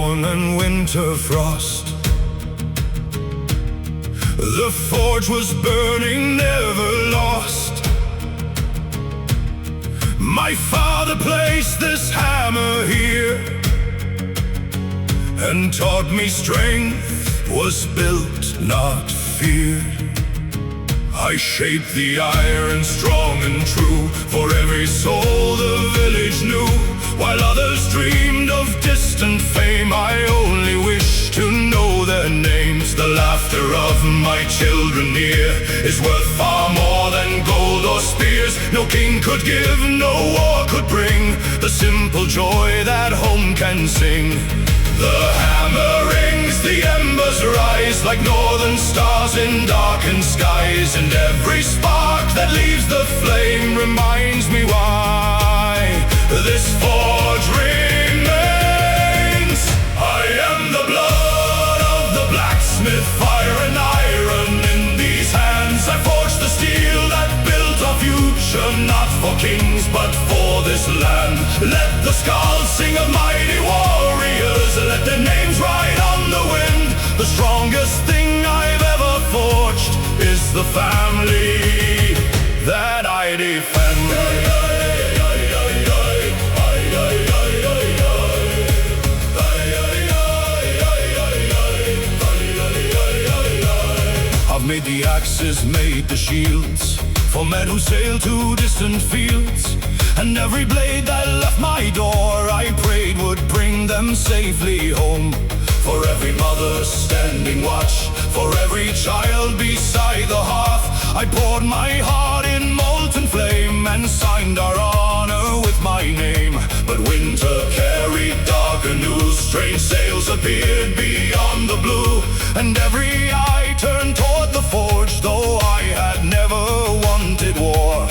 storm and winter frost. The forge was burning, never lost. My father placed this hammer here and taught me strength was built, not fear. I shaped the iron strong and true for every soul the village knew. While others dreamed of distant fame, I only wished to know their names. The laughter of my children near is worth far more than gold or spears. No king could give, no war could bring the simple joy that home can sing. The hammer rings, the embers rise like northern stars in darkened skies, and every spark that leaves the flame reminds me why this forge remains. I am the blood of the blacksmith, fire and iron in these hands. I forged the steel that built our future, not for kings but for this land. Let the skulls sing of mighty warriors, let their names ride on the wind. The strongest thing I've ever forged is the family that I defend. I've made the axes, made the shields for men who sail to distant fields. And every blade that left my door I prayed would bring them safely home. For every mother standing watch, for every child beside the hearth, I poured my heart in molten flame and signed our honor with my name. But winter carried darker news, strange sails appeared beyond the blue, and every eye turned toward the forge, though I had never wanted war.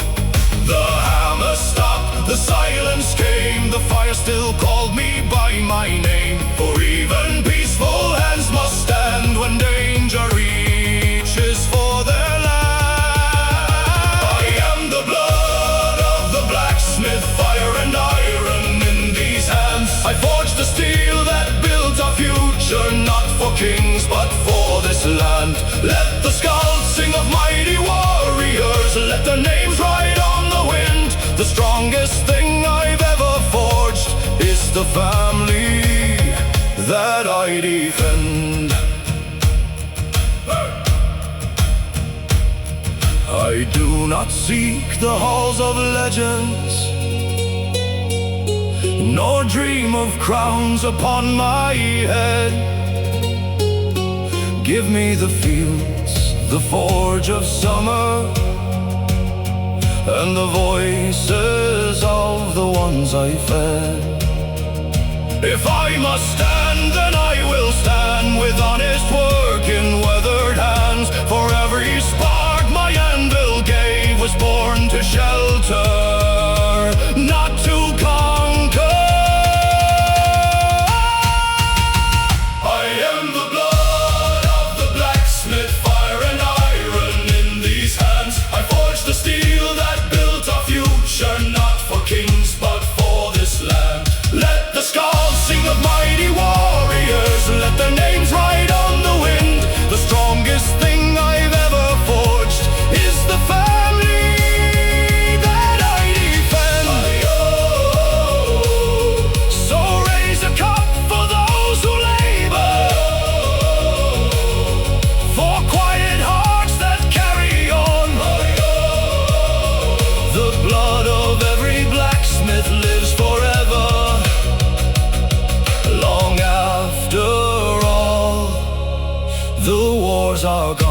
The hammer stopped, the silence came, the fire still called me by my name. For even peaceful hands must stand when danger reaches for their land. I am the blood of the blacksmith, fire and iron in these hands. I forged the steel that built our future, not for kings but for this land. Let the skulls sing of mighty warriors, let their names ride on the wind. The strongest thing I've ever forged is the family that I defend. I do not seek the halls of legends, nor dream of crowns upon my head. Give me the fields, the forge of summer, and the voices of the ones I fed. If I must stand, then I will stand with honest work in weathered hands. For every spark my anvil gave was born to shelter, not to conquer. I am the blood of the blacksmith, fire and iron in these hands. I forged the steel that built our future, not for kings but for this land. Let the skulls sing of mighty warriors, let their names ride on the wind. The strongest thing I've ever forged is the family that I defend. So raise a cup for those who labor, for quiet hearts that carry on. The blood of every blacksmith lives forever, long after all the wars are gone.